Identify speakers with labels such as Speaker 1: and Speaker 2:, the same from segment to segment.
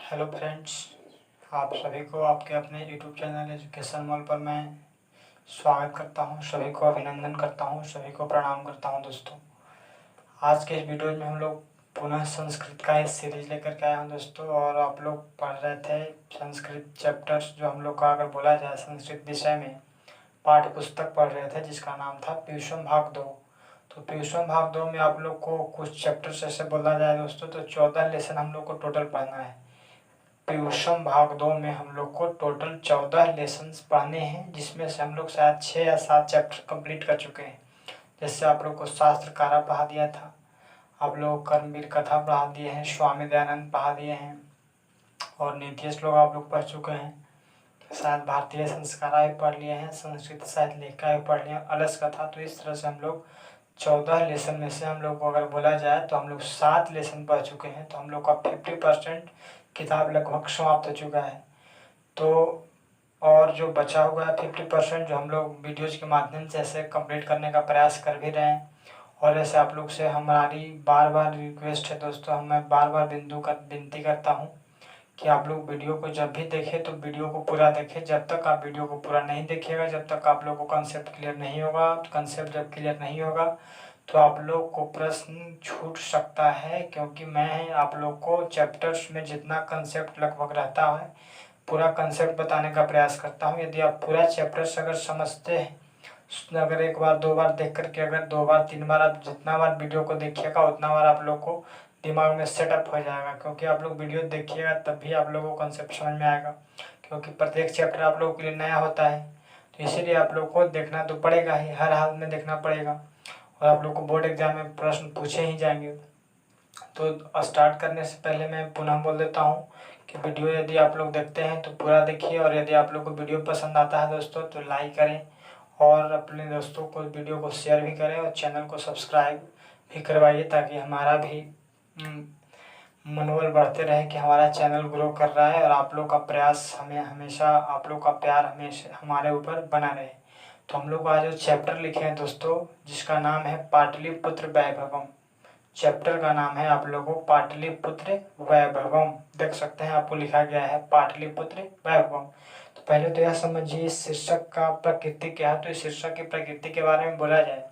Speaker 1: Hello friends, आप सभी को आपके अपने यूट्यूब चैनल एजुकेशन मॉल पर मैं स्वागत करता हूं। सभी को अभिनंदन करता हूं, सभी को प्रणाम करता हूं। दोस्तों, आज के इस वीडियो में हम लोग पुनः संस्कृत का एक सीरीज लेकर के आए हैं दोस्तों। और आप लोग पढ़ रहे थे संस्कृत चैप्टर्स, जो हम लोग का अगर बोला जाए संस्कृत विषय में पाठ्य पुस्तक पढ़ रहे थे जिसका नाम था पीयूषम भाग 2। तो पीयूषम भाग 2 में आप लोग को कुछ चैप्टर्स ऐसे बोला जाए दोस्तों तो 14 लेसन हम लोग को टोटल पढ़ना है। पीयूषम भाग 2 में हम लोग को टोटल 14 लेसन्स पढ़ने हैं, जिसमें से हम लोग शायद 6 या 7 चैप्टर कंप्लीट कर चुके हैं। जैसे आप लोग को शास्त्रकारा पढ़ा दिया था, आप लोग को कर्मवीर कथा पढ़ा दिए हैं, स्वामी दयानंद पढ़ा दिए हैं, और नीति श्लोक आप लोग पढ़ चुके हैं। शायद भारतीय संस्कारा भी पढ़ लिए हैं, संस्कृत साहित्य लेखिका भी पढ़ लिए हैं, अलस कथा। तो इस तरह से हम लोग 14 लेसन में से हम लोग को अगर बोला जाए तो हम लोग 7 लेसन पढ़ चुके हैं। तो हम लोग का 50% किताब लगभग समाप्त हो चुका है। तो और जो बचा हुआ है 50% जो हम लोग वीडियोज़ के माध्यम से ऐसे कंप्लीट करने का प्रयास कर भी रहे हैं। और ऐसे आप लोग से हमारी बार बार रिक्वेस्ट है दोस्तों, मैं बार बार विनती करता हूँ कि आप लोग वीडियो को जब भी देखें तो वीडियो को पूरा देखें। जब तक आप वीडियो को पूरा नहीं देखिएगा, जब तक आप लोग को कंसेप्ट क्लियर नहीं होगा, कंसेप्ट जब क्लियर नहीं होगा तो आप लोग को प्रश्न छूट सकता है। क्योंकि मैं आप लोग को चैप्टर्स में जितना कंसेप्ट लगभग रहता है पूरा कंसेप्ट बताने का प्रयास करता हूँ। यदि आप पूरा चैप्टर्स अगर समझते हैं, अगर एक बार दो बार देख करके, अगर 2 बार 3 बार आप जितना बार वीडियो को देखिएगा उतना बार आप लोग को दिमाग में सेटअप हो जाएगा। क्योंकि आप लोग वीडियो देखिएगा तब भी आप लोगों को कंसेप्ट समझ में आएगा, क्योंकि प्रत्येक चैप्टर आप लोगों के लिए नया होता है। तो इसीलिए आप लोग को देखना तो पड़ेगा ही, हर हाल में देखना पड़ेगा। और आप लोग को बोर्ड एग्जाम में प्रश्न पूछे ही जाएंगे। तो स्टार्ट करने से पहले मैं पुनः बोल देता हूँ कि वीडियो यदि आप लोग देखते हैं तो पूरा देखिए, और यदि आप लोग को वीडियो पसंद आता है दोस्तों तो लाइक करें, और अपने दोस्तों को वीडियो को शेयर भी करें, और चैनल को सब्सक्राइब भी करवाइए, ताकि हमारा भी मनोबल बढ़ते रहे कि हमारा चैनल ग्रो कर रहा है और आप लोग का प्रयास हमें हमेशा, आप लोग का प्यार हमेशा हमारे ऊपर बना रहे। तो हम लोग आज जो चैप्टर लिखे हैं दोस्तों, जिसका नाम है पाटलिपुत्र वैभवम। चैप्टर का नाम है आप लोगों को पाटलिपुत्र वैभवम, देख सकते हैं आपको लिखा गया है पाटलिपुत्र वैभवम। तो पहले तो यह समझिए शीर्षक का प्रकृति क्या है। तो इस शीर्षक की प्रकृति के बारे में बोला जाए,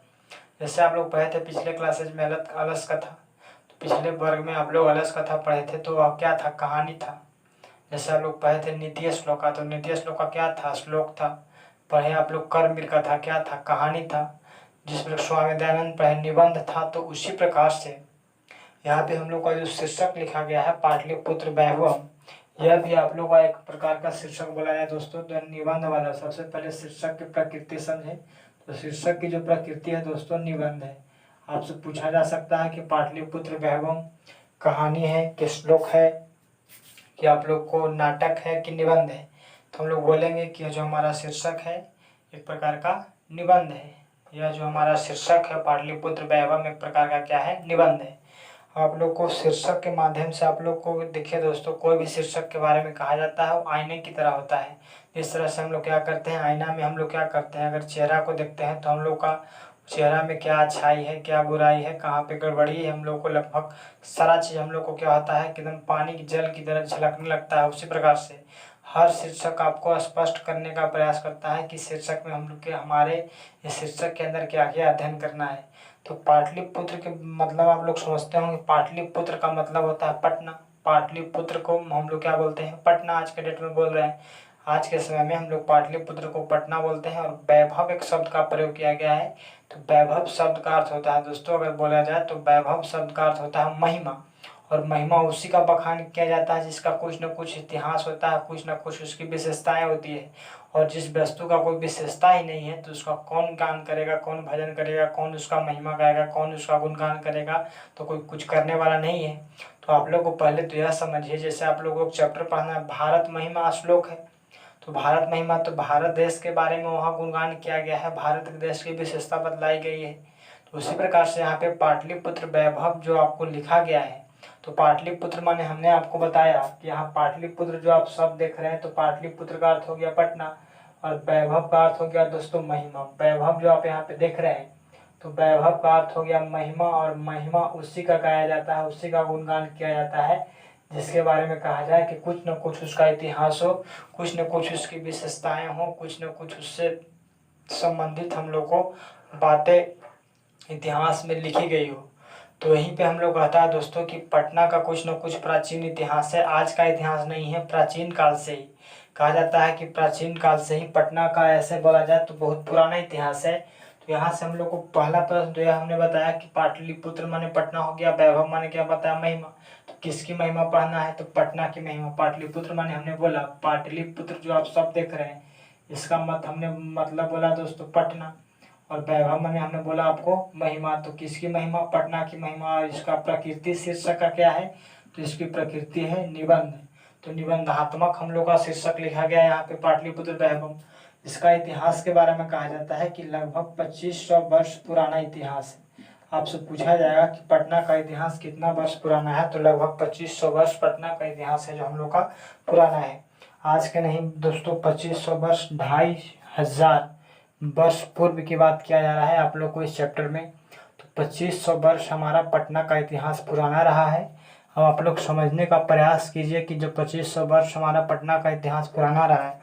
Speaker 1: जैसे आप लोग पढ़े थे पिछले क्लासेज में अलस कथा, तो पिछले वर्ग में आप लोग अलस कथा पढ़े थे तो वह क्या था, कहानी था। जैसे आप लोग पढ़े थे नीति श्लोका, तो नीति श्लोका क्या था, श्लोक था। पढ़े आप लोग कर्मवीर कथा, क्या था, कहानी था। जिस पर स्वामी दयानंद पढ़े निबंध था। तो उसी प्रकार से यहाँ पे हम लोग का जो शीर्षक लिखा गया है पाटलिपुत्र वैभवम, यह भी आप लोग का एक प्रकार का शीर्षक बोला जाए दोस्तों, तो निबंध वाला। सबसे पहले शीर्षक की प्रकृति समझे। तो शीर्षक की जो प्रकृति है दोस्तों निबंध है। आपसे पूछा जा सकता है कि पाटलिपुत्र वैभवम कहानी है कि श्लोक है कि आप लोग को नाटक है कि निबंध है। तो हम लोग बोलेंगे कि जो हमारा शीर्षक है एक प्रकार का निबंध है। यह जो हमारा शीर्षक है पाटलिपुत्र वैभवम एक प्रकार का क्या है, निबंध है। आप लोग को शीर्षक के माध्यम से आप लोग को देखिए दोस्तों, कोई भी शीर्षक के बारे में कहा जाता है वो आईने की तरह होता है। इस तरह से हम लोग क्या करते हैं, आईना में हम लोग क्या करते हैं, अगर चेहरा को देखते हैं तो हम लोग का चेहरा में क्या अच्छाई है, क्या बुराई है, कहाँ पे गड़बड़ी है, हम लोग को लगभग सारा चीज़ हम लोग को क्या होता है कि एकदम पानी की जल की तरह झलकने लगता है। उसी प्रकार से हर शीर्षक आपको स्पष्ट करने का प्रयास करता है कि शीर्षक में हम लोग के हमारे इस शीर्षक के अंदर क्या क्या अध्ययन करना है। तो पाटलिपुत्र के मतलब आप लोग समझते होंगे, पाटलिपुत्र का मतलब होता है पटना। पाटलिपुत्र को हम लोग क्या बोलते हैं, पटना। आज के डेट में बोल रहे हैं, आज के समय में हम लोग पाटलिपुत्र को पटना बोलते हैं। और वैभव एक शब्द का प्रयोग किया गया है। तो वैभव शब्द का अर्थ होता है दोस्तों, अगर बोला जाए तो वैभव शब्द का अर्थ होता है महिमा। और महिमा उसी का बखान किया जाता है जिसका कुछ न कुछ इतिहास होता है, कुछ न कुछ उसकी विशेषताएं होती है। और जिस वस्तु का कोई विशेषता ही नहीं है तो उसका कौन गान करेगा, कौन भजन करेगा, कौन उसका महिमा गाएगा, कौन उसका गुणगान करेगा, तो कोई कुछ करने वाला नहीं है। तो आप लोग को पहले तो यह समझिए, जैसे आप लोगों को चैप्टर पढ़ना है भारत महिमा श्लोक है। तो भारत महिमा, तो भारत देश के बारे में वहाँ गुणगान किया गया है, भारत देश की विशेषता बतलाई गई है। तो उसी प्रकार से यहाँ पे पाटलिपुत्र वैभव जो आपको लिखा गया है, तो पाटलिपुत्र माने हमने आपको बताया कि यहाँ पाटलिपुत्र जो आप सब देख रहे हैं, तो पाटलिपुत्र का अर्थ हो गया पटना, और वैभव का अर्थ हो गया दोस्तों महिमा। वैभव जो आप यहाँ पे देख रहे हैं, तो वैभव का अर्थ हो गया महिमा, और महिमा उसी का गाया जाता है, उसी का गुणगान किया जाता है जिसके बारे में कहा जाए कि कुछ न कुछ उसका इतिहास हो, कुछ न कुछ उसकी विशेषताएं हो, कुछ न कुछ उससे संबंधित हम लोग को बातें इतिहास में लिखी गई हो। तो यहीं पे हम लोग कहता है दोस्तों कि पटना का कुछ न कुछ प्राचीन इतिहास है। आज का इतिहास नहीं है, प्राचीन काल से ही कहा जाता है कि प्राचीन काल से ही पटना का ऐसे बोला जाए तो बहुत पुराना इतिहास है। तो यहाँ से हम लोग को पहला प्रश्न तो यह हमने बताया कि पाटलिपुत्र माने पटना हो गया, वैभव माने क्या बताया, महिमा। तो किसकी महिमा पढ़ना है, तो पटना की महिमा। पाटलिपुत्र माने हमने बोला पाटलिपुत्र जो आप सब देख रहे हैं, इसका हमने मतलब बोला दोस्तों पटना। और वैभव माने हमने बोला आपको महिमा। तो किसकी महिमा, पटना की महिमा। और इसका प्रकृति शीर्षक का क्या है, तो इसकी प्रकृति है निबंध। तो निबंधात्मक हम लोग का शीर्षक लिखा गया है यहाँ पे पाटलिपुत्र वैभव। इसका इतिहास के बारे में कहा जाता है कि लगभग 2500 वर्ष पुराना इतिहास है। आपसे पूछा जाएगा कि पटना का इतिहास कितना वर्ष पुराना है, तो लगभग 2500 वर्ष पटना का इतिहास है जो हम लोग का पुराना है। आज के नहीं दोस्तों, 2500 वर्ष, 2500 वर्ष पूर्व की बात किया जा रहा है आप लोग को इस चैप्टर में। तो 2500 वर्ष हमारा पटना का इतिहास पुराना रहा है। अब आप लोग समझने का प्रयास कीजिए कि जो 2500 वर्ष हमारा पटना का इतिहास पुराना रहा है,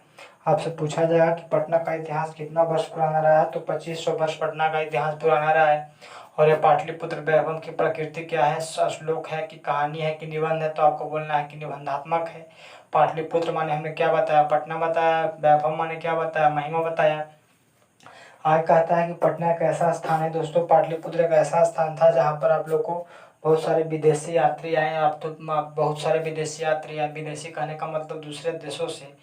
Speaker 1: आपसे पूछा जाएगा कि पटना का इतिहास कितना वर्ष पुराना रहा है, तो 2500 वर्ष पटना का इतिहास पुराना रहा है। और ये पाटलिपुत्र वैभव की प्रकृति क्या है, श्लोक है कि कहानी है कि निबंध है, तो आपको बोलना है कि निबंधात्मक है। पाटलिपुत्र माने हमने क्या बताया, पटना बताया। वैभव माने क्या बताया, महिमा बताया। आज कहता है कि पटना एक ऐसा स्थान है दोस्तों, पाटलिपुत्र एक ऐसा स्थान था जहाँ पर आप लोग को बहुत सारे विदेशी यात्री आए। आप तो बहुत सारे विदेशी यात्री आए, विदेशी कहने का मतलब दूसरे देशों से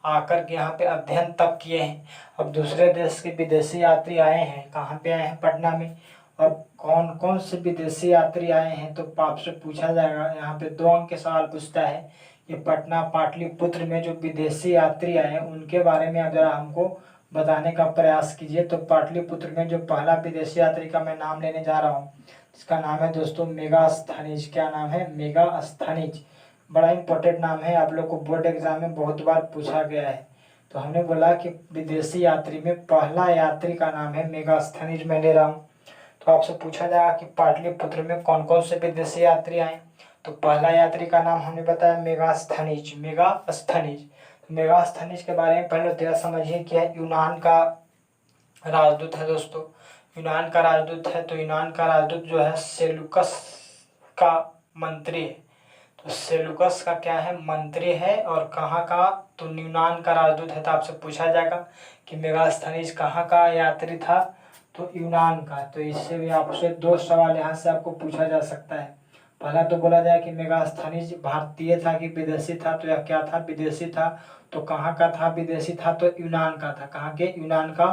Speaker 1: आकर के यहाँ पे अध्ययन तक किए हैं। अब दूसरे देश के विदेशी यात्री आए हैं, कहाँ पे आए हैं, पटना में। और कौन कौन से विदेशी यात्री आए हैं, तो आपसे पूछा जाएगा। यहाँ पे 2 अंक के सवाल पूछता है कि पटना पाटलिपुत्र में जो विदेशी यात्री आए हैं उनके बारे में अगर हमको बताने का प्रयास कीजिए। तो पाटलिपुत्र में जो पहला विदेशी यात्री का मैं नाम लेने जा रहा हूँ, इसका नाम है दोस्तों मेगास्थनीज। क्या नाम है, मेगास्थनीज। बड़ा इंपॉर्टेंट नाम है, आप लोग को बोर्ड एग्जाम में बहुत बार पूछा गया है। तो हमने बोला कि विदेशी यात्री में पहला यात्री का नाम है मेगास्थनीज, मैं ले रहा हूँ। तो आपसे पूछा जाएगा कि पाटलिपुत्र में कौन कौन से विदेशी यात्री आए, तो पहला यात्री का नाम हमने बताया मेगास्थनीज, मेगास्थनीज। मेगास्थनीज के बारे में पहले तो यह समझिए कि यूनान का राजदूत है दोस्तों, यूनान का राजदूत है। तो यूनान का राजदूत जो है सेलुकस का मंत्री है। तो सेलुकस का क्या है, मंत्री है। और कहाँ का, तो यूनान का राजदूत है। तो आपसे पूछा जाएगा कि मेगास्थनीज कहाँ का यात्री था, तो यूनान का। तो इससे भी आपसे 2 सवाल यहाँ से आपको पूछा जा सकता है। पहला तो बोला जाए कि मेगास्थनीज भारतीय था कि विदेशी था, तो यह क्या था, विदेशी था। तो कहाँ का था, विदेशी था, तो यूनान का था। कहाँ के, यूनान का।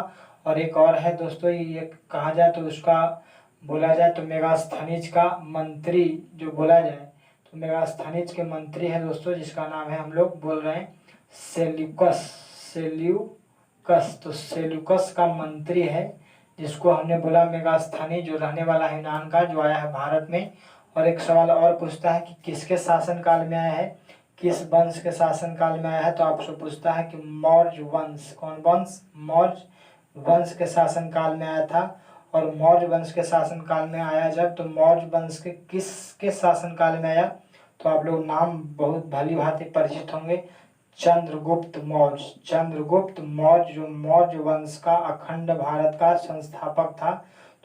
Speaker 1: और एक और है दोस्तों, ये कहा जाए तो उसका बोला जाए तो मेगास्थनीज का मंत्री जो बोला जाए, तो मेगास्थनीज के मंत्री है दोस्तों, जिसका नाम है हम लोग बोल रहे हैं सेल्यूकस, सेल्यूकस। तो सेल्यूकस का मंत्री है, जिसको हमने बोला मेगास्थनीज, जो रहने वाला है यूनान का, जो आया है भारत में। और एक सवाल और पूछता है कि किसके शासनकाल में आया है, किस वंश के शासनकाल में आया है, तो आपसे पूछता है कि मौर्य वंश। कौन वंश, मौर्य वंश के शासनकाल में आया था। और मौर्य वंश के शासनकाल में आया जब, तो मौर्य वंश के किसके शासनकाल में आया, तो आप लोग नाम बहुत भली भांति परिचित होंगे, चंद्रगुप्त मौर्य। चंद्रगुप्त मौर्य जो मौर्य वंश का अखंड भारत का संस्थापक था।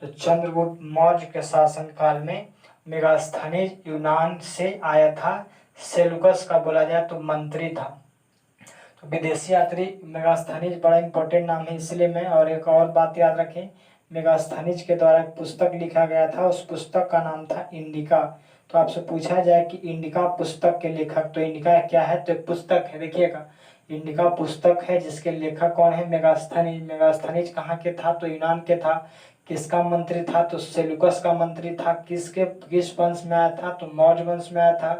Speaker 1: तो चंद्रगुप्त मौर्य के शासनकाल में मेगास्थनीज यूनान से आया था। सेलुकस का बोला जाए तो मंत्री था। तो विदेशी यात्री मेगास्थनीज बड़ा इंपॉर्टेंट नाम है, इसलिए मैं। और एक और बात याद रखें, मेगास्थनीज के द्वारा एक पुस्तक लिखा गया था, उस पुस्तक का नाम था इंडिका। तो आपसे पूछा जाए कि इंडिका पुस्तक के लेखक, तो इंडिका क्या है, तो एक पुस्तक है। देखिएगा, इंडिका पुस्तक है जिसके लेखक कौन है, मेगास्थनीज। मेगास्थनीज कहाँ के था, तो यूनान के था। किसका मंत्री था, तो सेलुकस का मंत्री था। किस वंश में आया था, तो मौर्य वंश में आया था।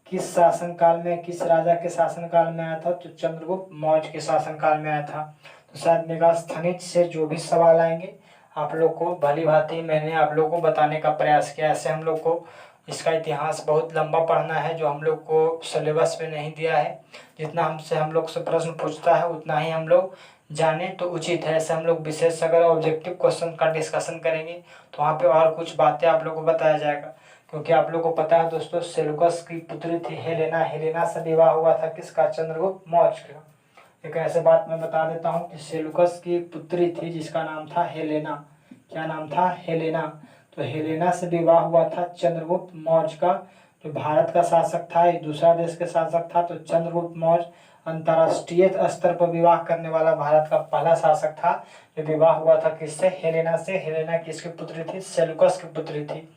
Speaker 1: किस शासनकाल में, किस राजा के शासनकाल में आया था, तो चंद्रगुप्त मौर्य के शासनकाल में आया था। तो शायद मेगास्थनीज से जो भी सवाल आएंगे आप लोग को भली भांति मैंने आप लोग को बताने का प्रयास किया। ऐसे हम लोग को इसका इतिहास बहुत लंबा पढ़ना है, जो हम लोग को सिलेबस में नहीं दिया है। जितना हम लोग से प्रश्न पूछता है उतना ही हम लोग जाने तो उचित है। ऐसे हम लोग विशेष अगर ऑब्जेक्टिव क्वेश्चन का डिस्कशन करेंगे तो वहाँ पे और कुछ बातें आप लोग को बताया जाएगा। क्योंकि आप लोग को पता है दोस्तों सेलुकस की पुत्री थी हेलेना। हेलेना से विवाह हुआ था किसका? चंद्रगुप्त मौर्य का। एक ऐसे बात मैं बता देता हूँ कि सेलुकस की पुत्री थी जिसका नाम था हेलेना। क्या नाम था? हेलेना। तो हेलेना से विवाह हुआ था चंद्रगुप्त मौर्य का, जो भारत का शासक था, एक दूसरा देश के शासक था। तो चंद्रगुप्त मौर्य अंतर्राष्ट्रीय स्तर पर विवाह करने वाला भारत का पहला शासक था। जो विवाह हुआ था किससे? हेलेना से। हेलेना किसकी पुत्री थी? सेलुकस की पुत्री थी।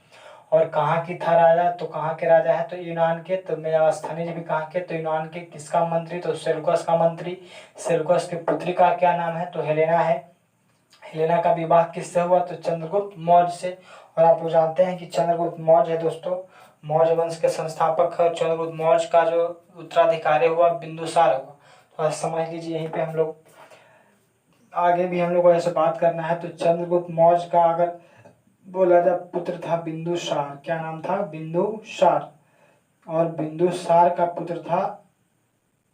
Speaker 1: और कहाँ की था राजा? तो कहाँ के राजा है? तो यूनान के। तो मेगास्थनीज भी कहाँ के? तो यूनान के। किसका मंत्री? तो सेलुकस का मंत्री। सेलुकस की पुत्री का क्या नाम है? तो हेलेना है। हेलेना का विवाह किससे हुआ? तो चंद्रगुप्त मौर्य से। और आप लोग जानते हैं कि चंद्रगुप्त मौर्य है दोस्तों मौर्य वंश के संस्थापक है। चंद्रगुप्त मौर्य का जो उत्तराधिकारी हुआ बिंदुसार हुआ। तो आज समझ लीजिए यहीं पे हम लोग आगे भी हम लोग को ऐसे बात करना है। तो चंद्रगुप्त मौर्य का अगर बोला जाए पुत्र था बिंदुसार। क्या नाम था? बिंदुसार। और बिंदुसार का पुत्र था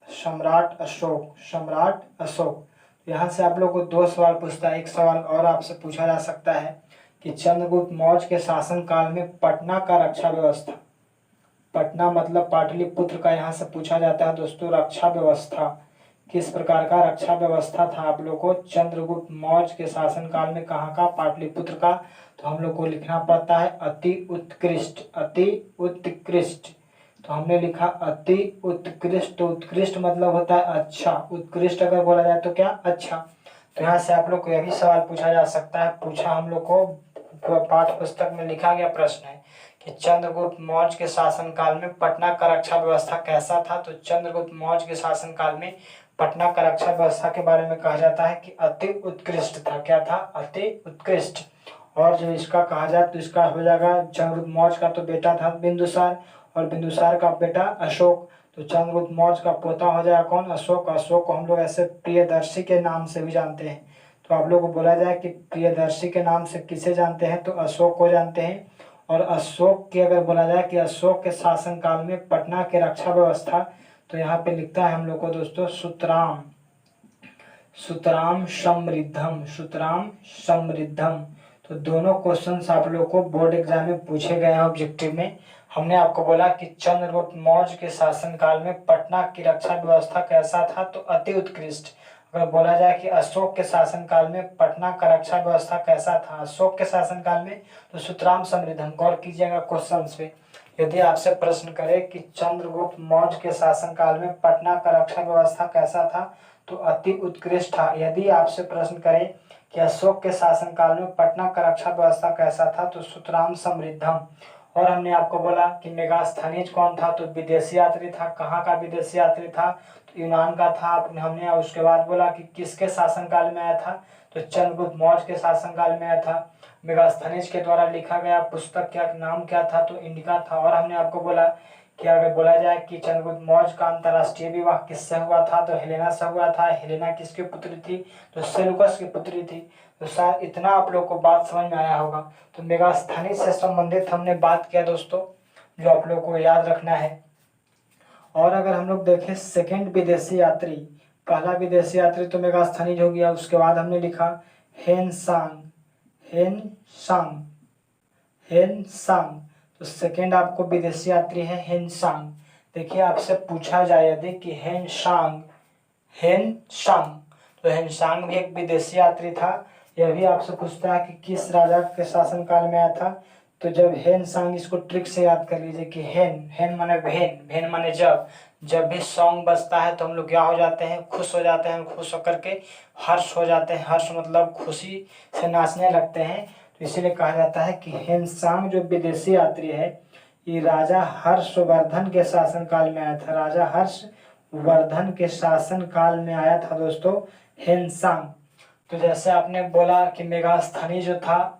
Speaker 1: सम्राट अशोक। सम्राट अशोक। यहाँ से आप लोग को दो सवाल पूछता है। एक सवाल और आपसे पूछा जा सकता है कि चंद्रगुप्त मौर्य के शासन काल में पटना का रक्षा व्यवस्था, पटना मतलब पाटलिपुत्र का यहाँ से पूछा जाता है दोस्तों, रक्षा व्यवस्था किस प्रकार का रक्षा व्यवस्था था आप लोग को चंद्रगुप्त मौर्य के शासन काल में? कहाँ का? पाटलिपुत्र का। तो हम लोग को लिखना पड़ता है अति उत्कृष्ट। अति उत्कृष्ट। तो हमने लिखा अति उत्कृष्ट। तो उत्कृष्ट मतलब होता है अच्छा। उत्कृष्ट अगर बोला जाए तो क्या? अच्छा। तो यहाँ से आप लोग को यह भी सवाल पूछा जा सकता है। पूछा हम लोग को पाठ्य पुस्तक में लिखा गया प्रश्न है कि चंद्रगुप्त मौर्य के शासन काल में पटना का रक्षा व्यवस्था कैसा था? तो चंद्रगुप्त मौर्य के शासन काल में पटना का रक्षा व्यवस्था के बारे में कहा जाता है कि अति उत्कृष्ट था। क्या था? अति उत्कृष्ट। और जो इसका कहा जाए तो इसका हो जाएगा चंद्रगुप्त मौर्य का तो बेटा था बिंदुसार, और बिंदुसार का बेटा अशोक। तो चंद्रगुप्त मौर्य का पोता हो जाएगा कौन? अशोक। अशोक को हम लोग ऐसे प्रियदर्शी के नाम से भी जानते हैं। तो आप लोग को बोला जाए कि प्रियदर्शी के नाम से किसे जानते हैं? तो अशोक को जानते हैं। और अशोक की अगर बोला जाए कि अशोक के शासन काल में पटना के रक्षा व्यवस्था, तो यहाँ पे लिखता है हम लोग को दोस्तों सुतराम। सुतराम समृद्धम। सुतराम समृद्धम। तो दोनों क्वेश्चंस आप लोग को बोर्ड एग्जाम में पूछे गए हैं ऑब्जेक्टिव में। हमने आपको बोला कि चंद्रगुप्त मौर्य के शासन काल में पटना की रक्षा व्यवस्था कैसा था? तो अति उत्कृष्ट। अगर बोला जाए कि अशोक के शासन काल में पटना का रक्षा व्यवस्था कैसा था अशोक के शासन काल में? तो सुतराम समृद्धम। गौर कीजिएगा क्वेश्चन पे। यदि आपसे प्रश्न करे कि चंद्रगुप्त मौर्य के शासन काल में पटना का रक्षा व्यवस्था कैसा था? तो अति उत्कृष्ट था। यदि आपसे प्रश्न करे कि अशोक के शासन काल में पटना का रक्षा व्यवस्था कैसा था? तो सुतराम समृद्धम। और हमने आपको बोला कि मेगास्थनीज कौन था? तो विदेशी यात्री था। कहाँ का विदेशी यात्री था? तो यूनान का था। हमने उसके बाद बोला कि किसके शासन काल में आया था? तो चंद्रगुप्त मौर्य के शासन काल में आया था। मेगास्थनीज के द्वारा लिखा गया पुस्तक क्या नाम क्या था? तो इंडिका था। और हमने आपको बोला कि अगर बोला जाए कि चंद्रगुप्त मौर्य का अंतर्राष्ट्रीय विवाह किससे हुआ था? तो हेलेना से हुआ था। हेलेना किसकी पुत्री थी? तो सेलुकस की पुत्री थी। तो शायद इतना आप लोग को बात समझ में आया होगा। तो मेगास्थनीज से संबंधित हमने बात किया दोस्तों, जो आप लोग को याद रखना है। और अगर हम लोग देखें सेकंड विदेशी यात्री, पहला विदेशी यात्री तो मेगास्थनीज हो गया। उसके बाद हमने लिखा हेनसांग। हेनसांग। हेनसांग। तो सेकंड आपको विदेशी यात्री है हेनसांग। देखिए आपसे पूछा जाए यदि कि हेनसांग, हेनसांग, तो हेनसांग भी एक विदेशी यात्री था। यह भी आपसे पूछता है कि किस राजा के शासन काल में आया था? तो जब हेनसांग, इसको ट्रिक से याद कर लीजिए कि हेन, हेन माने भेन, भेन माने जब भी सॉन्ग बजता है तो हम लोग क्या हो जाते हैं? खुश हो जाते हैं। खुश होकर के हर्ष हो जाते हैं। हर्ष मतलब खुशी से नाचने लगते हैं। तो इसीलिए कहा जाता है कि हेनसांग जो विदेशी यात्री है ये राजा हर्षवर्धन के शासन काल में आया था। राजा हर्षवर्धन के शासन काल में आया था दोस्तों हेनसांग। तो जैसे आपने बोला कि मेगास्थनी जो था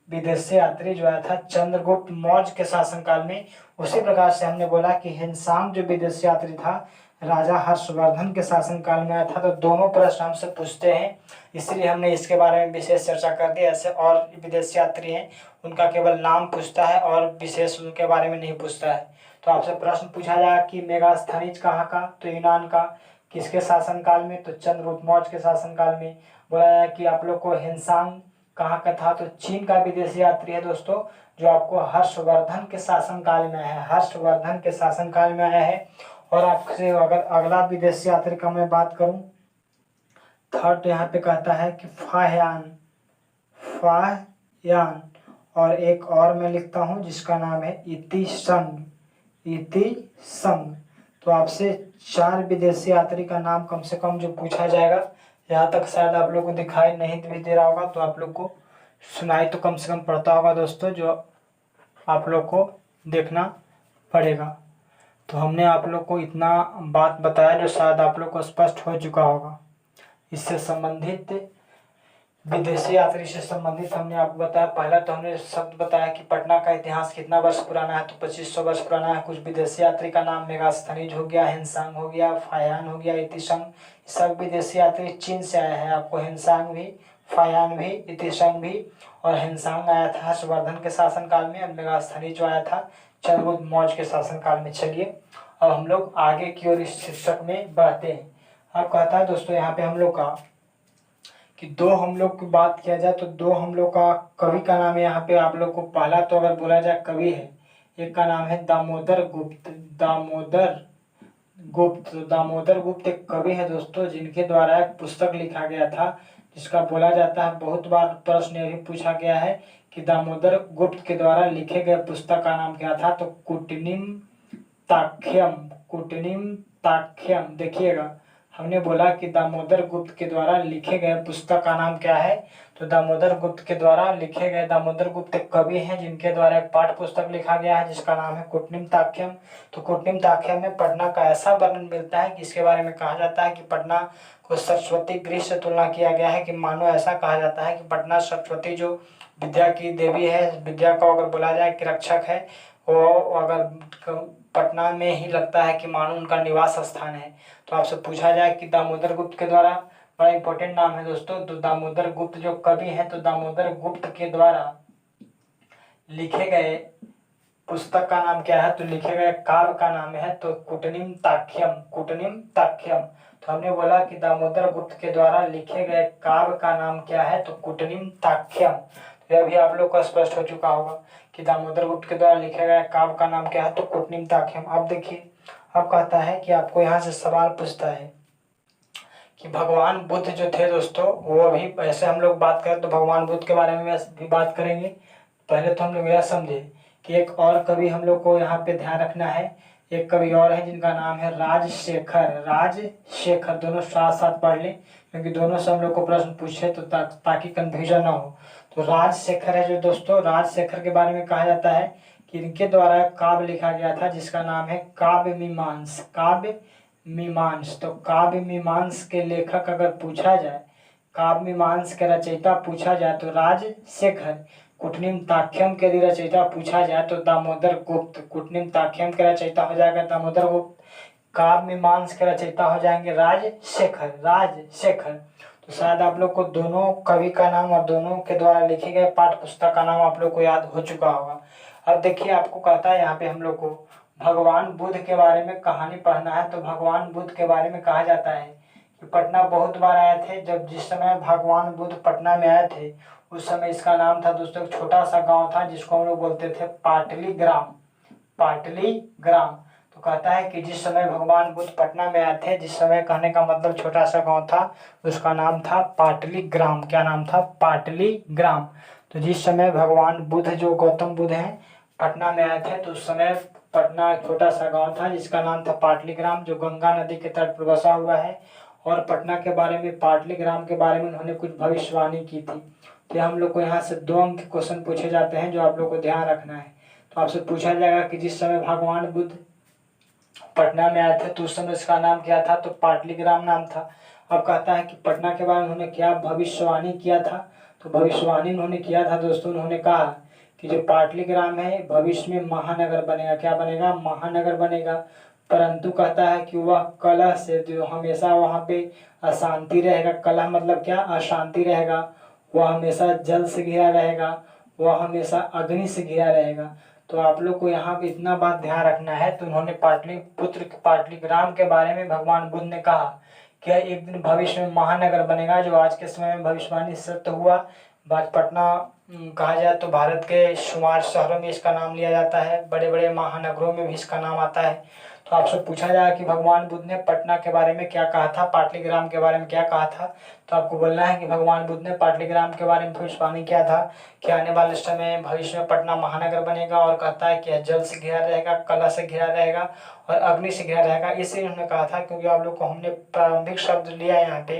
Speaker 1: विदेशी यात्री जो आया था चंद्रगुप्त मौर्य के शासन काल में, उसी प्रकार से हमने बोला कि हिंसांग जो विदेशी यात्री था राजा हर्षवर्धन के शासन काल में आया था। तो दोनों प्रश्न हमसे पूछते हैं, इसलिए हमने इसके बारे में विशेष चर्चा कर दी। ऐसे और विदेशी यात्री हैं उनका केवल नाम पूछता है और विशेष उनके बारे में नहीं पूछता है। तो आपसे प्रश्न पूछा जाए कि मेगास्थनीज कहाँ का? तो यूनान का। किसके शासन काल में? तो चंद्रगुप्त मौर्य के शासन काल में। बोला जाए कि आप लोग को हिंसांग कहाँ का था? तो चीन का विदेशी यात्री है दोस्तों। जो आपको हर्षवर्धन के शासनकाल में आया है, हर्षवर्धन के शासनकाल में आया है। और आपसे अगर अगला विदेशी यात्री का मैं बात करूं, थर्ड, तो यहाँ पे कहता है कि फाहयान, फाहयान। और एक और मैं लिखता हूँ जिसका नाम है इतिसंग, इतिसंग। तो आपसे 4 विदेशी यात्री का नाम कम से कम जो पूछा जाएगा, यहाँ तक शायद आप लोग को दिखाई नहीं भी दे रहा होगा, तो आप लोग को सुनाई तो कम से कम पड़ता होगा दोस्तों, जो आप लोग को देखना पड़ेगा। तो हमने आप लोग को इतना बात बताया जो शायद आप लोग को स्पष्ट हो चुका होगा। इससे संबंधित, विदेशी यात्री से संबंधित हमने आपको बताया। पहला तो हमने शब्द बताया कि पटना का इतिहास कितना वर्ष पुराना है, तो 2500 वर्ष पुराना है। कुछ विदेशी यात्री का नाम मेगास्थनीज हो गया, हिनसांग हो गया, फायान हो गया, इतिसंग। सब विदेशी यात्री चीन से आए हैं। आपको हिनसांग भी, फायान भी, इतिसंग भी और हिनसांग आया था हर्षवर्धन के शासनकाल में, और मेगास्थनीज जो आया था चंद्रगुप्त मौर्य के शासनकाल में। चलिए अब हम लोग आगे की ओर इस शीर्षक में बढ़ते हैं। अब कहता है दोस्तों यहाँ पे हम लोग का कि 2 हम लोग की बात किया जाए तो 2 हम लोग का कवि का नाम है यहाँ पे आप लोग को। पहला तो अगर बोला जाए कवि है, एक का नाम है दामोदर गुप्त, दामोदर गुप्त। तो दामोदर गुप्त एक कवि है दोस्तों, जिनके द्वारा एक पुस्तक लिखा गया था, जिसका बोला जाता है, बहुत बार प्रश्न ये भी पूछा गया है कि दामोदर गुप्त के द्वारा लिखे गए पुस्तक का नाम क्या था। तो कुटनिम ताख्यम, कुटनिम ताख्यम। देखिएगा हमने बोला कि दामोदर गुप्त के द्वारा लिखे गए पुस्तक का नाम क्या है। तो दामोदर गुप्त के द्वारा लिखे गए, दामोदर गुप्त एक कवि हैं जिनके द्वारा एक पाठ्य पुस्तक लिखा गया है जिसका नाम है कुटनिम ताख्यम। तो कुटनिम ताख्यम में पटना का ऐसा वर्णन मिलता है कि इसके बारे में कहा जाता है कि पटना को सरस्वती गृह से तुलना किया गया है, कि मानो ऐसा कहा जाता है कि पटना सरस्वती जो विद्या की देवी है, विद्या को अगर बोला जाए कि रक्षक है, वो अगर पटना में ही लगता है कि मानो उनका निवास स्थान है। तो आपसे पूछा जाए कि दामोदर गुप्त के द्वारा, बड़ा इंपॉर्टेंट नाम है दोस्तों, तो दामोदर गुप्त जो कवि हैं, तो दामोदर गुप्त के द्वारा लिखे गए पुस्तक का नाम क्या है, तो लिखे गए काव्य का नाम है तो कुटनिम ताख्यम, कुटनिम ताख्यम। तो हमने बोला कि दामोदर गुप्त के द्वारा लिखे गए काव्य का नाम क्या है, तो कुटनिम ताख्यम। तो यह भी आप लोग को स्पष्ट हो चुका होगा कि दामोदर गुप्त के द्वारा लिखे गए काव्य का नाम क्या है, तो कुटनिम ताख्यम। अब देखिए, अब कहता है कि आपको यहाँ से सवाल पूछता है कि भगवान बुद्ध जो थे दोस्तों, वो अभी ऐसे हम लोग बात करें तो भगवान बुद्ध के बारे में भी बात करेंगे। पहले तो हम लोग यह समझे कि एक और कवि हम लोग को यहाँ पे ध्यान रखना है। एक कवि और है जिनका नाम है राजशेखर, राजशेखर। दोनों साथ साथ पढ़ लें क्योंकि दोनों से हम लोग को प्रश्न पूछे तो ताकि कंफ्यूजन ना हो। तो राजशेखर है जो दोस्तों, राजशेखर के बारे में कहा जाता है कि इनके द्वारा एक काव्य लिखा गया था जिसका नाम है काव्य मीमांस, काव्य मीमांस। तो काव्य मीमांस के लेखक अगर पूछा जाए, काव्य मीमांस के रचयिता पूछा जाए तो राजशेखर। कुटनिम ताख्यम के रचयिता पूछा जाए तो दामोदर गुप्त, कुटनिम ताख्यम के रचयिता हो जाएगा दामोदर गुप्त, काव्य मीमांस के रचयिता हो जाएंगे राजशेखर, राजशेखर। तो शायद आप लोग को दोनों कवि का नाम और दोनों के द्वारा लिखे गए पाठ्य पुस्तक का नाम आप लोग को याद हो चुका होगा। अब देखिए आपको कहता है यहाँ पे हम लोग को भगवान बुद्ध के बारे में कहानी पढ़ना है। तो भगवान बुद्ध के बारे में कहा जाता है कि पटना बहुत बार आए थे। जब जिस समय भगवान बुद्ध पटना में आए थे उस समय इसका नाम था दोस्तों, एक छोटा सा गांव था जिसको हम लोग बोलते थे पाटली ग्राम, पाटली ग्राम। तो कहता है कि जिस समय भगवान बुद्ध पटना में आए थे, जिस समय कहने का मतलब छोटा सा गांव था, उसका नाम था पाटली ग्राम। क्या नाम था? पाटली ग्राम। तो जिस समय भगवान बुद्ध जो गौतम बुद्ध हैं पटना में आए थे तो उस समय पटना एक छोटा सा गांव था जिसका नाम था पाटली ग्राम, जो गंगा नदी के तट पर बसा हुआ है। और पटना के बारे में, पाटली ग्राम के बारे में उन्होंने कुछ भविष्यवाणी की थी। तो हम लोग को यहाँ से 2 अंक के क्वेश्चन पूछे जाते हैं जो आप लोग को ध्यान रखना है। तो आपसे पूछा जाएगा कि जिस समय भगवान बुद्ध पटना में आए थे तो उस समय इसका नाम क्या था, तो पाटली ग्राम नाम था। अब कहता है कि पटना के बारे में उन्होंने क्या भविष्यवाणी किया था। तो भविष्यवाणी उन्होंने किया था दोस्तों, उन्होंने कहा कि जो पाटली ग्राम है भविष्य में महानगर बनेगा। क्या बनेगा? महानगर बनेगा। परंतु कहता है कि वह कलह से, जो हमेशा वहाँ पे अशांति रहेगा। कलह मतलब क्या? अशांति रहेगा। वह हमेशा जल से घिरा रहेगा, वह हमेशा अग्नि से घिरा रहेगा। तो आप लोग को यहाँ पे इतना बात ध्यान रखना है। तो उन्होंने पाटलिपुत्र, पाटली ग्राम के बारे में भगवान बुद्ध ने कहा कि एक दिन भविष्य में महानगर बनेगा, जो आज के समय में भविष्यवाणी सत्य हुआ। पटना कहा जाए तो भारत के शुमार शहरों में इसका नाम लिया जाता है, बड़े बड़े महानगरों में भी इसका नाम आता है। तो आपसे पूछा जाए कि भगवान बुद्ध ने पटना के बारे में क्या कहा था, पाटलिग्राम के बारे में क्या कहा था, तो आपको बोलना है कि भगवान बुद्ध ने पाटलिग्राम के बारे में भविष्यवाणी किया था कि आने वाले समय भविष्य में पटना महानगर बनेगा, और कहता है कि यह जल से घिरा रहेगा, कला से घिरा रहेगा और अग्नि से घिरा रहेगा। इसलिए उन्होंने कहा था क्योंकि आप लोग को हमने प्रारंभिक शब्द लिया है यहाँ पे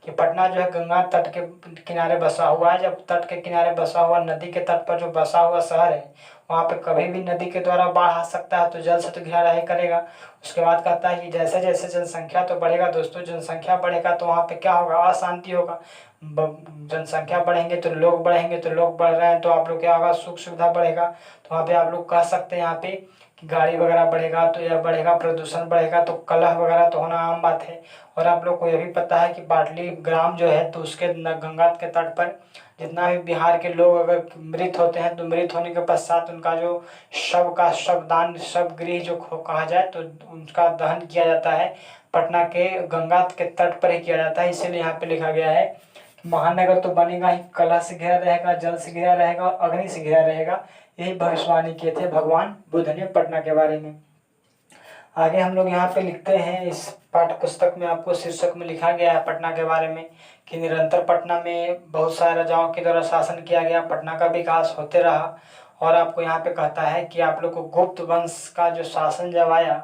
Speaker 1: कि पटना जो है गंगा तट के किनारे बसा हुआ है। जब तट के किनारे बसा हुआ, नदी के तट पर जो बसा हुआ शहर है, वहाँ पे कभी भी नदी के द्वारा बाढ़ आ सकता है, तो जल से तो घिरा रहे करेगा। उसके बाद कहता है कि जैसे जैसे जनसंख्या तो बढ़ेगा दोस्तों, जनसंख्या बढ़ेगा तो वहाँ पे क्या होगा, अशांति होगा। जनसंख्या बढ़ेंगे तो लोग बढ़ेंगे, तो लोग बढ़ रहे हैं तो आप लोग क्या होगा, सुख सुविधा बढ़ेगा। तो वहाँ पे आप लोग कह सकते हैं यहाँ पे कि गाड़ी वगैरह बढ़ेगा तो यह बढ़ेगा, प्रदूषण बढ़ेगा तो कलह वगैरह तो होना आम बात है। और आप लोग को यह भी पता है कि पाटली ग्राम जो है तो उसके गंगा के तट पर जितना भी बिहार के लोग अगर मृत होते हैं तो मृत होने के पश्चात उनका जो शव का शवदान शवगृह जो कहा जाए तो उनका दहन किया जाता है, पटना के गंगा के तट पर ही किया जाता है। इसीलिए यहाँ पे लिखा गया है महानगर तो बनेगा ही, कला से घिरा रहेगा, जल से घिरा रहेगा और अग्नि से घिरा रहेगा। यही भविष्यवाणी किए थे भगवान बुद्ध ने पटना के बारे में। आगे हम लोग यहाँ पे लिखते हैं, इस पाठ्य पुस्तक में आपको शीर्षक में लिखा गया है पटना के बारे में कि निरंतर पटना में बहुत सारे राजाओं के द्वारा शासन किया गया, पटना का विकास होते रहा। और आपको यहाँ पे कहता है कि आप लोग को गुप्त वंश का जो शासन जब आया,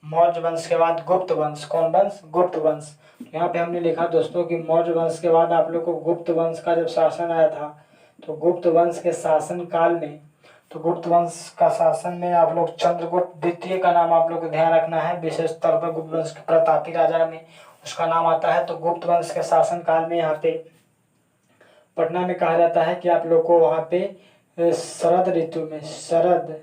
Speaker 1: मौर्य वंश के बाद गुप्त वंश, कौन वंश, गुप्त वंश। यहाँ पे हमने लिखा दोस्तों कि मौर्य वंश के बाद आप लोग को गुप्त वंश का जब शासन आया था, तो गुप्त वंश के शासन काल में, तो गुप्त वंश का शासन में आप लोग चंद्रगुप्त द्वितीय का नाम आप लोग को ध्यान रखना है, विशेष तौर पर गुप्त वंश के प्रतापी राजा में उसका नाम आता है। तो गुप्त वंश के शासन काल में यहाँ पे पटना में कहा जाता है कि आप लोग को वहाँ पे शरद ऋतु में, शरद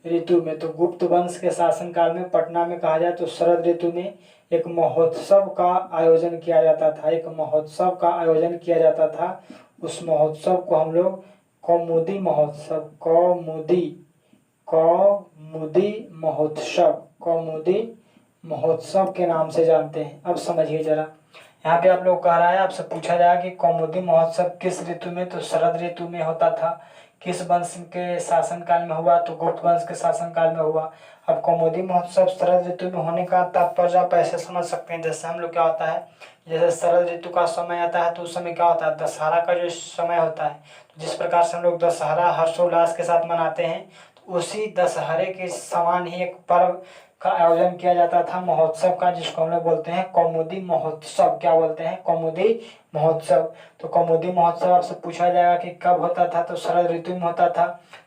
Speaker 1: ऋतु में, तो गुप्त वंश के शासन काल में पटना में कहा जाए तो शरद ऋतु में एक महोत्सव का आयोजन किया जाता था, एक महोत्सव का आयोजन किया जाता था। उस महोत्सव को हम लोग कौमुदी महोत्सव, कौमुदी महोत्सव, कौमुदी महोत्सव के नाम से जानते हैं। अब समझिए जरा, यहाँ पे आप लोग कह रहा है, आपसे पूछा जाए कि कौमुदी महोत्सव किस ऋतु में, तो शरद ऋतु में होता था। किस वंश के शासनकाल में हुआ, तो गुप्त वंश के शासनकाल में हुआ। अब कौमुदी महोत्सव शरद ऋतु में होने का तात्पर्य आप ऐसे समझ सकते हैं, जैसे हम लोग क्या होता है, जैसे शरद ऋतु का समय आता है तो उस समय क्या होता है, दशहरा का जो समय होता है, तो जिस प्रकार से हम लोग दशहरा हर्षोल्लास के साथ मनाते हैं, तो उसी दशहरे के समान ही एक पर्व का आयोजन किया जाता था, महोत्सव का, जिसको हम लोग बोलते हैं कौमुदी महोत्सव। क्या बोलते हैं, कौमुदी महोत्सव। तो कौमुदी महोत्सव आपसे पूछा जाएगा कि कब होता था, तो शरद ऋतु में होता था।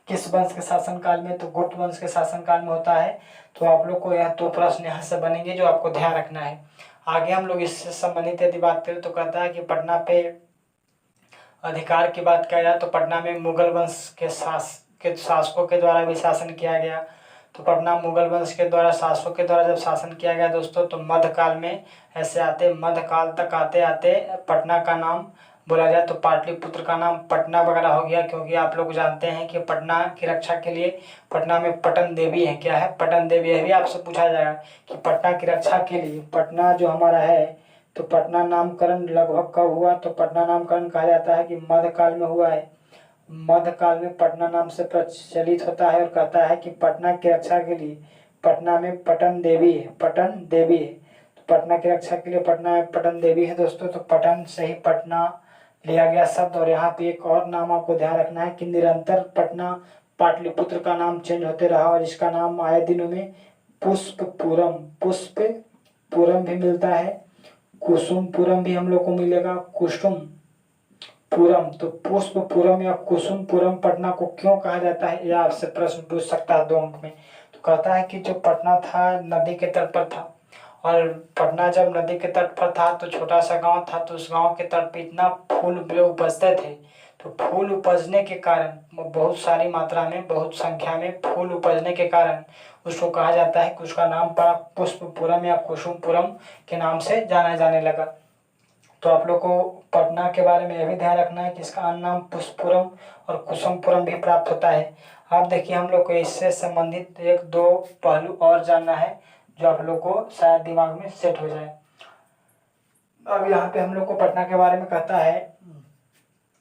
Speaker 1: किस वंश के शासनकाल में, तो गुप्त वंश के शासनकाल में होता है। तो आप लोग को यह दो प्रश्न यहाँ से बनेंगे जो आपको ध्यान रखना है। आगे हम लोग इससे संबंधित यदि बात करें तो कहता है कि पटना पे अधिकार की बात किया जाए तो पटना में मुगल वंश के शासकों के द्वारा भी शासन किया गया। तो पटना मुगल वंश के द्वारा, शासकों के द्वारा जब शासन किया गया दोस्तों, तो मध्यकाल में ऐसे आते, मध्यकाल तक आते आते पटना का नाम बोला जाए तो पाटलिपुत्र का नाम पटना वगैरह हो गया, क्योंकि आप लोग जानते हैं कि पटना की रक्षा के लिए पटना में पटन देवी है। क्या है, पटन देवी। यह भी आपसे पूछा जाएगा कि पटना की रक्षा के लिए पटना जो हमारा है, तो पटना नामकरण लगभग कब हुआ, तो पटना नामकरण कहा जाता है कि मध्यकाल में हुआ है। मध्यकाल में पटना नाम से प्रचलित होता है और कहता है कि पटना की रक्षा के लिए पटना में पटन देवी है, पटन देवी है। तो पटना की रक्षा के लिए पटना में पटन देवी है दोस्तों। तो पटन से ही पटना लिया गया शब्द। और यहाँ पे एक और नाम आपको ध्यान रखना है कि निरंतर पटना पाटलिपुत्र का नाम चेंज होते रहा और इसका नाम आए दिनों में पुष्पपुरम, पुष्पपुरम भी मिलता है, कुसुमपुरम भी हम लोग को मिलेगा, कुसुमपुरम। तो पुष्पपुरम या कुसुमपुरम पटना को क्यों कहा जाता है, यह आपसे प्रश्न पूछ सकता है 2 अंक में। तो कहता है कि जो पटना था नदी के तट पर था, और पटना जब नदी के तट पर था तो छोटा सा गांव था, तो उस गांव के तट पे इतना फूल उपजते थे। तो फूल उपजने के कारण, बहुत सारी मात्रा में, बहुत संख्या में फूल उपजने के कारण उसको कहा जाता है कि उसका नाम पड़ा पुष्पपुरम या कुसुमपुरम के नाम से जाना जाने लगा। तो आप लोग को पटना के बारे में यह भी ध्यान रखना है कि इसका अन्य नाम पुष्पपुरम और कुसुमपुरम भी प्राप्त होता है। अब देखिए, हम लोग को इससे संबंधित 1-2 पहलू और जानना है जो आप लोग को शायद दिमाग में सेट हो जाए। अब यहाँ पे हम लोग को पटना के बारे में कहता है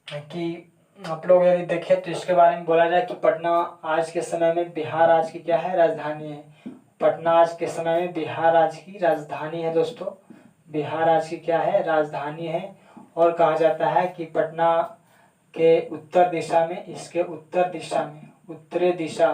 Speaker 1: कि आप लोग यदि देखें तो इसके बारे में बोला जाए कि पटना आज के समय में बिहार राज्य की क्या है, राजधानी है। पटना आज के समय में बिहार राज्य की राजधानी है दोस्तों, बिहार राज्य की क्या है, राजधानी है। और कहा जाता है कि पटना के उत्तर दिशा में, इसके उत्तर दिशा में, उत्तरी दिशा,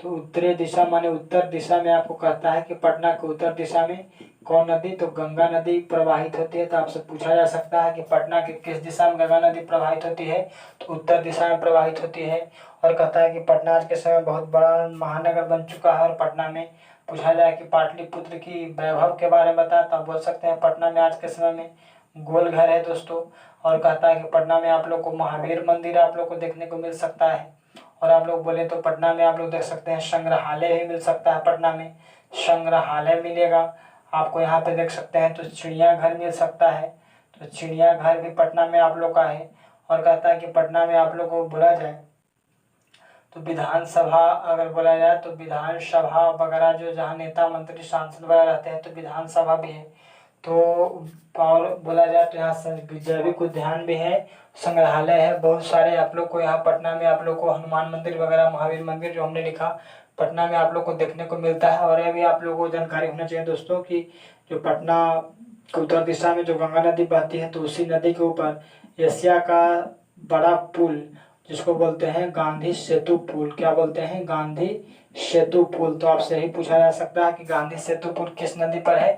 Speaker 1: तो उत्तरी दिशा माने उत्तर दिशा में आपको कहता है कि पटना के उत्तर दिशा में कौन नदी, तो गंगा नदी प्रवाहित होती है। तो आपसे पूछा जा सकता है कि पटना के किस दिशा में गंगा नदी प्रवाहित होती है, तो उत्तर दिशा में प्रवाहित होती है। और कहता है कि पटना आज के समय बहुत बड़ा महानगर बन चुका है। और पटना में पूछा जाए कि पाटलिपुत्र की वैभव के बारे में बताया तो आप बोल सकते हैं पटना में आज के समय में गोलघर है दोस्तों। और कहता है कि पटना में आप लोग को महावीर मंदिर आप लोग को देखने को मिल सकता है। और आप लोग बोले तो पटना में आप लोग देख सकते हैं संग्रहालय भी मिल सकता है, पटना में संग्रहालय मिलेगा आपको। यहाँ पे देख सकते हैं तो चिड़ियाघर मिल सकता है, तो चिड़ियाघर भी पटना में आप लोग का है। और कहता है कि पटना में आप लोग को बोला जाए तो विधानसभा, अगर बोला जाए तो विधानसभा वगैरह जो जहाँ नेता मंत्री सांसद वगैरह रहते हैं तो विधानसभा भी है। तो और बोला जाए तो यहाँ जैविक उद्यान भी है, संग्रहालय है बहुत सारे आप लोग को। यहाँ पटना में आप लोग को हनुमान मंदिर वगैरह, महावीर मंदिर जो हमने लिखा पटना में आप लोग को देखने को मिलता है। और ये भी आप लोगों को जानकारी होना चाहिए दोस्तों कि जो पटना के उत्तर दिशा में जो गंगा नदी बहती है तो उसी नदी के ऊपर एशिया का बड़ा पुल जिसको बोलते हैं गांधी सेतु पुल, क्या बोलते हैं, गांधी सेतु पुल। तो आपसे यही पूछा जा सकता है कि गांधी सेतु पुल किस नदी पर है,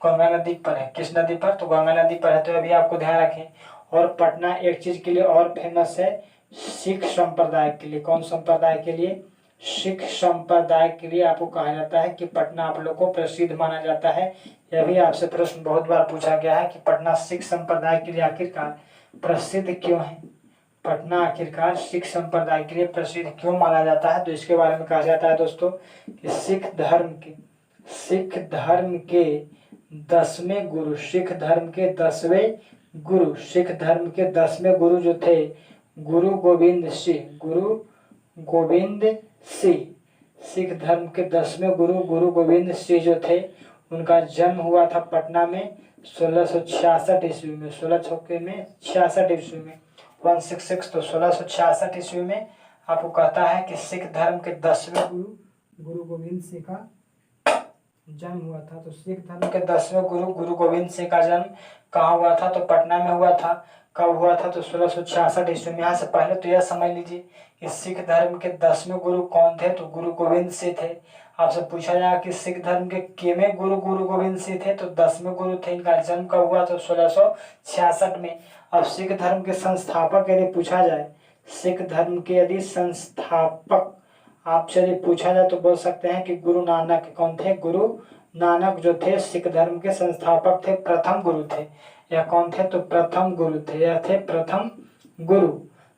Speaker 1: गंगा नदी पर है। किस नदी पर, तो गंगा नदी पर है। तो अभी आपको ध्यान रखें। और पटना एक चीज के लिए और फेमस है, सिख संप्रदाय के लिए। कौन संप्रदाय के लिए, सिख संप्रदाय के लिए आपको कहा जाता है कि पटना आप लोग को प्रसिद्ध माना जाता है। यह भी आपसे प्रश्न बहुत बार पूछा गया है कि पटना सिख संप्रदाय के लिए आखिरकार प्रसिद्ध क्यों है, पटना आखिरकार सिख संप्रदाय के लिए प्रसिद्ध क्यों माना जाता है। तो इसके बारे में कहा जाता है दोस्तों कि सिख धर्म के 10वें गुरु, सिख धर्म के 10वें गुरु, सिख धर्म के 10वें गुरु जो थे गुरु गोविंद सिंह, गुरु गोविंद सिंह, सिख धर्म के 10वें गुरु गुरु गोविंद सिंह जो थे उनका जन्म हुआ था पटना में 1666 ईस्वी में, 1666 ईस्वी में, 166। तो 1666 ईस्वी में आपको कहता है कि सिख धर्म के 10वें गुरु गुरु गोविंद सिंह का जन्म हुआ था। तो सिख धर्म के 10वें गुरु गुरु गोविंद सिंह का जन्म कहाँ हुआ था, तो पटना में हुआ था। कब हुआ था, तो 1666 ईस्वी में। यहाँ से पहले तो यह समझ लीजिए कि सिख धर्म के 10वें गुरु कौन थे, तो गुरु गोविंद सिंह थे। आपसे पूछा जाए कि सिख धर्म के केवें गुरु गुरु गोविंद सिंह थे, तो 10वें गुरु थे। इनका जन्म कब हुआ, तो 1666 में। अब सिख धर्म के संस्थापक यदि पूछा जाए, सिख धर्म के यदि संस्थापक आपसे यदि पूछा जाए तो बोल सकते हैं कि गुरु नानक। कौन थे, गुरु नानक जो थे सिख धर्म के संस्थापक थे, प्रथम गुरु थे। यह कौन थे, तो प्रथम गुरु थे, यह थे प्रथम गुरु।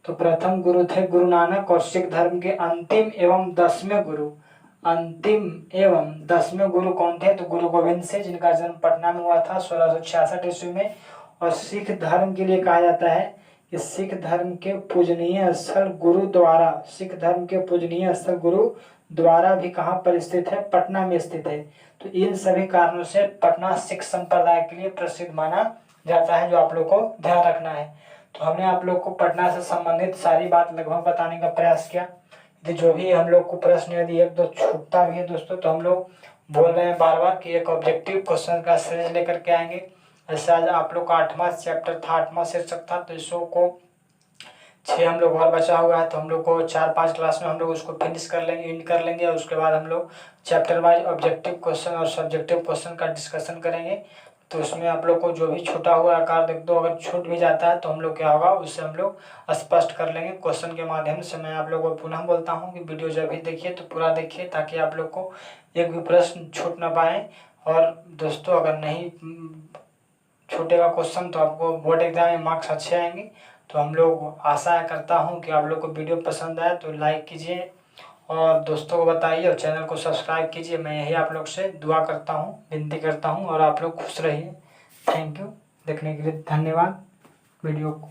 Speaker 1: तो प्रथम गुरु थे गुरु नानक। और सिख धर्म के अंतिम एवं 10वें गुरु, अंतिम एवं 10वें गुरु कौन थे, तो गुरु गोविंद सिंह, जिनका जन्म पटना में हुआ था 1666 ईस्वी में। और सिख धर्म के लिए कहा जाता है कि सिख धर्म के पूजनीय स्थल गुरुद्वारा, सिख धर्म के पूजनीय स्थल गुरुद्वारा भी कहाँ पर स्थित है, पटना में स्थित है। तो इन सभी कारणों से पटना सिख संप्रदाय के लिए प्रसिद्ध माना जाता है, जो आप लोग को ध्यान रखना है। तो हमने आप लोग को पटना से संबंधित सारी बात लगभग बताने का प्रयास किया। यदि जो भी हम लोग को प्रश्न यदि एक दो छूटता भी है दोस्तों तो हम लोग बोल रहे हैं बार बार कि एक ऑब्जेक्टिव क्वेश्चन का सीरीज लेकर के आएंगे। जैसे आज आप लोग का 8वां चैप्टर था, 8वां शीर्षक था, तो इसको को 6 हम लोग और बचा हुआ है। तो हम लोग को 4-5 क्लास में हम लोग उसको फिनिश कर लेंगे, एंड कर लेंगे। और उसके बाद हम लोग चैप्टर वाइज ऑब्जेक्टिव क्वेश्चन और सब्जेक्टिव क्वेश्चन का डिस्कशन करेंगे। तो उसमें आप लोग को जो भी छूटा हुआ आकार देख दो, अगर छूट भी जाता है तो हम लोग क्या होगा उससे हम लोग स्पष्ट कर लेंगे क्वेश्चन के माध्यम से। मैं आप लोगों को पुनः बोलता हूँ कि वीडियो जब भी देखिए तो पूरा देखिए, ताकि आप लोग को एक भी प्रश्न छूट ना पाए। और दोस्तों अगर नहीं छूटेगा क्वेश्चन तो आपको बोर्ड एग्जाम में मार्क्स अच्छे आएंगे। तो हम लोग आशा करता हूँ कि आप लोग को वीडियो पसंद आए तो लाइक कीजिए और दोस्तों को बताइए और चैनल को सब्सक्राइब कीजिए। मैं यही आप लोग से दुआ करता हूँ, विनती करता हूँ। और आप लोग खुश रहिए। थैंक यू, देखने के लिए धन्यवाद वीडियो को।